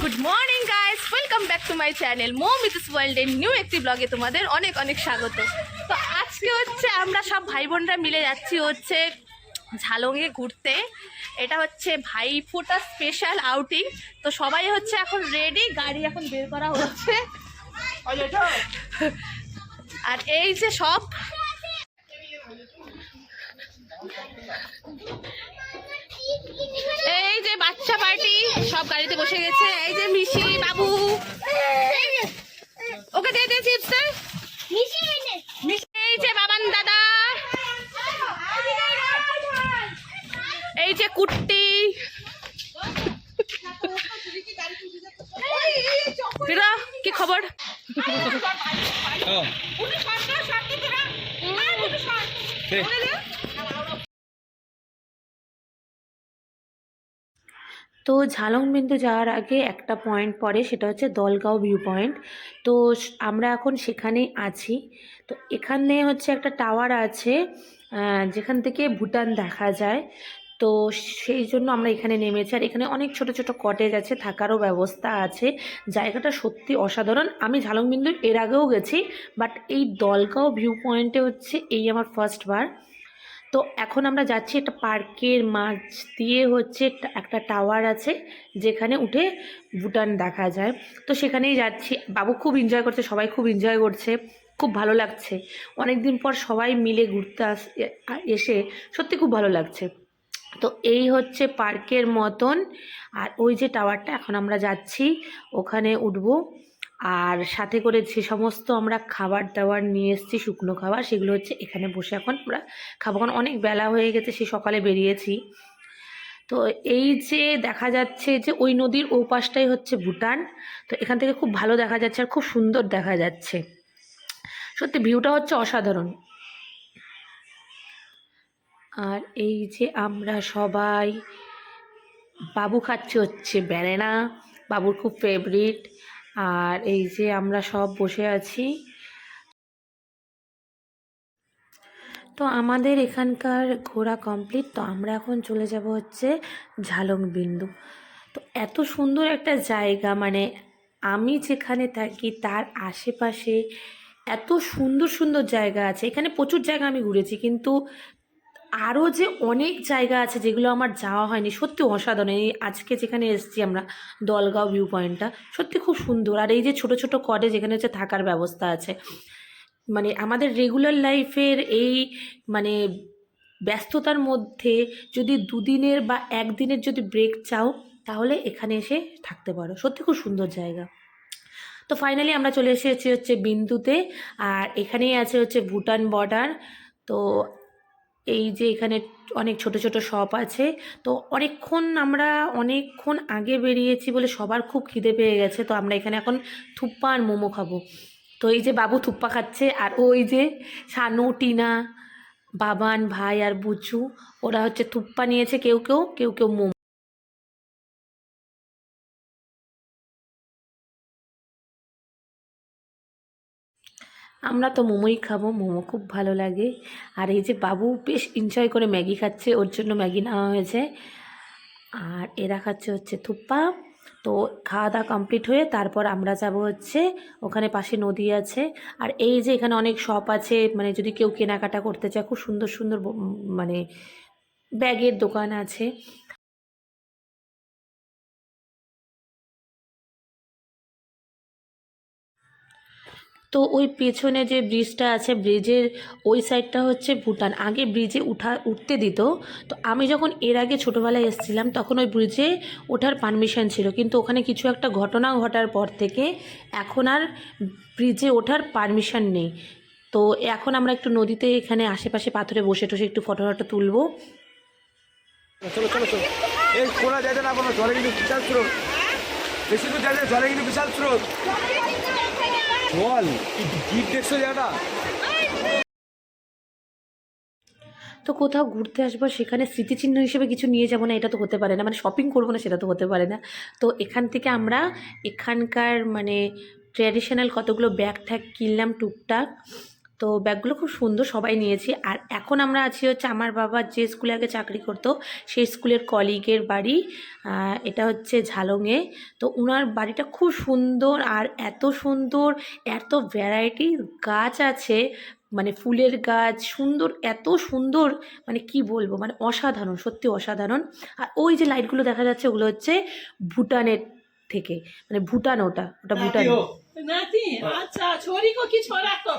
Good morning guys, welcome back to my channel Moumita's world এর new একটি ব্লগে তোমাদের অনেক অনেক স্বাগত। তো আজকে হচ্ছে আমরা সব ভাই বোনরা মিলে যাচ্ছি হচ্ছে ঝালংয়ে ঘুরতে। এটা হচ্ছে ভাইফোঁটা স্পেশাল আউটিং। তো সবাই হচ্ছে এখন রেডি, গাড়ি এখন বের করা হচ্ছে। আর এই যে সব এই যে বাচ্চা পার্টি সব গাড়িতে বসে গেছে। এই যে মিশি বাবু, ওকে দিয়ে দিয়ে চিপস। এই যে বাবান দাদা, এই যে কুট্টি, কি খবর? তো ঝালং বিন্দু যাওয়ার আগে একটা পয়েন্ট পড়ে, সেটা হচ্ছে দলগাঁও ভিউ পয়েন্ট। তো আমরা এখন সেখানেই আছি। তো এখানে হচ্ছে একটা টাওয়ার আছে যেখান থেকে ভুটান দেখা যায়। তো সেই জন্য আমরা এখানে নেমেছি। আর এখানে অনেক ছোট ছোট কটেজ আছে, থাকারও ব্যবস্থা আছে। জায়গাটা সত্যি অসাধারণ। আমি ঝালং বিন্দুর এর আগেও গেছি, বাট এই দলগাঁও ভিউ পয়েন্টে হচ্ছে এই আমার ফার্স্ট বার। তো এখন আমরা যাচ্ছি একটা পার্কের মাঝ দিয়ে, হচ্ছে একটা টাওয়ার আছে যেখানে উঠে ভুটান দেখা যায়। তো সেখানেই যাচ্ছি। বাবু খুব এনজয় করছে, সবাই খুব এনজয় করছে, খুব ভালো লাগছে। অনেক দিন পর সবাই মিলে ঘুরতে এসে সত্যি খুব ভালো লাগছে। তো এই হচ্ছে পার্কের মতন। আর ওই যে টাওয়ারটা, এখন আমরা যাচ্ছি ওখানে উঠবো। আর সাথে করে যে সমস্ত আমরা খাবার দাবার নিয়ে এসেছি, শুকনো খাবার, সেগুলো হচ্ছে এখানে বসে এখন আমরা খাবো, কারণ অনেক বেলা হয়ে গেছে, সে সকালে বেরিয়েছি। তো এই যে দেখা যাচ্ছে যে ওই নদীর ও পাশটাই হচ্ছে ভুটান। তো এখান থেকে খুব ভালো দেখা যাচ্ছে আর খুব সুন্দর দেখা যাচ্ছে, সত্যি ভিউটা হচ্ছে অসাধারণ। আর এই যে আমরা সবাই, বাবু খাচ্ছে হচ্ছে ব্যানানা, বাবুর খুব ফেভারিট। আর এই যে আমরা সব বসে আছি। তো আমাদের এখানকার ঘোরা কমপ্লিট। তো আমরা এখন চলে যাব হচ্ছে ঝালং বিন্দু। তো এত সুন্দর একটা জায়গা, মানে আমি যেখানে থাকি তার আশেপাশে এত সুন্দর সুন্দর জায়গা আছে। এখানে প্রচুর জায়গা আমি ঘুরেছি, কিন্তু আরও যে অনেক জায়গা আছে যেগুলো আমার যাওয়া হয়নি, সত্যি অসাধারণ। এই আজকে যেখানে এসেছি আমরা, দলগাঁও ভিউ পয়েন্টটা সত্যি খুব সুন্দর। আর এই যে ছোট ছোট কটেজ, যেখানে হচ্ছে থাকার ব্যবস্থা আছে। মানে আমাদের রেগুলার লাইফের এই মানে ব্যস্ততার মধ্যে যদি দুদিনের বা একদিনের যদি ব্রেক চাও, তাহলে এখানে এসে থাকতে পারো। সত্যি খুব সুন্দর জায়গা। তো ফাইনালি আমরা চলে এসেছি হচ্ছে বিন্দুতে। আর এখানেই আছে হচ্ছে ভুটান বর্ডার। তো এই যে এখানে অনেক ছোট ছোট শপ আছে। তো অনেকক্ষণ আগে বেরিয়েছি বলে সবার খুব খিদে পেয়ে গেছে। তো আমরা এখানে এখন থুপ্পা আর মোমো খাবো। তো এই যে বাবু থুপ্পা খাচ্ছে, আর ওই যে শানু, টিনা, বাবান ভাই আর বুচু, ওরা হচ্ছে থুপ্পা নিয়েছে, কেউ কেউ কেউ কেউ মোমো। আমরা তো মোমোই খাবো, মোমো খুব ভালো লাগে। আর এই যে বাবু বেশ এনজয় করে ম্যাগি খাচ্ছে, ওর জন্য ম্যাগি নেওয়া হয়েছে। আর এরা খাচ্ছে হচ্ছে থুপ্পা। তো খাওয়া দাওয়া কমপ্লিট হয়ে তারপর আমরা যাব হচ্ছে, ওখানে পাশে নদী আছে। আর এই যে এখানে অনেক শপ আছে, মানে যদি কেউ কেনাকাটা করতে চায়, খুব সুন্দর সুন্দর মানে ব্যাগের দোকান আছে। তো ওই পেছনে যে ব্রিজটা আছে, ব্রিজের ওই সাইডটা হচ্ছে ভুটান। আগে ব্রিজে উঠতে দিত। তো আমি যখন এর আগে ছোটোবেলায় এসেছিলাম তখন ওই ব্রিজে ওঠার পারমিশন ছিল, কিন্তু ওখানে কিছু একটা ঘটনা ঘটার পর থেকে এখন আর ব্রিজে ওঠার পারমিশন নেই। তো এখন আমরা একটু নদীতে এখানে আশেপাশে পাথরে বসে টসে একটু ফটো ফটো তুলবো। চলো চলো চলো, এই কোনা যাইতে না কোনো, জলে কিন্তু বিশাল স্রোত, বেশি দূর যাইতে জলে কিন্তু বিশাল স্রোত, জল গিট দেখছো জায়গাটা। তো কোথাও ঘুরতে আসবো, সেখানে স্মৃতিচিহ্ন হিসেবে কিছু নিয়ে যাবো না, এটা তো হতে পারে না, মানে শপিং করবো না সেটা তো হতে পারে না। তো এখান থেকে আমরা এখানকার মানে ট্র্যাডিশনাল কতগুলো ব্যাগ ট্যাগ কিনলাম টুকটাক। তো ব্যাগগুলো খুব সুন্দর, সবাই নিয়েছি। আর এখন আমরা আছি হচ্ছে আমার বাবা যে স্কুলে আগে চাকরি করতো সেই স্কুলের কলিগের বাড়ি। এটা হচ্ছে ঝালংয়ে। তো ওনার বাড়িটা খুব সুন্দর, আর এত সুন্দর, এত ভ্যারাইটির গাছ আছে, মানে ফুলের গাছ সুন্দর, এত সুন্দর, মানে কি বলবো, মানে অসাধারণ, সত্যি অসাধারণ। আর ওই যে লাইটগুলো দেখা যাচ্ছে ওগুলো হচ্ছে ভুটানের থেকে, মানে ভুটান, ওটা ওটা ভুটান। नाती अच्छा छोरी को कि छोरा को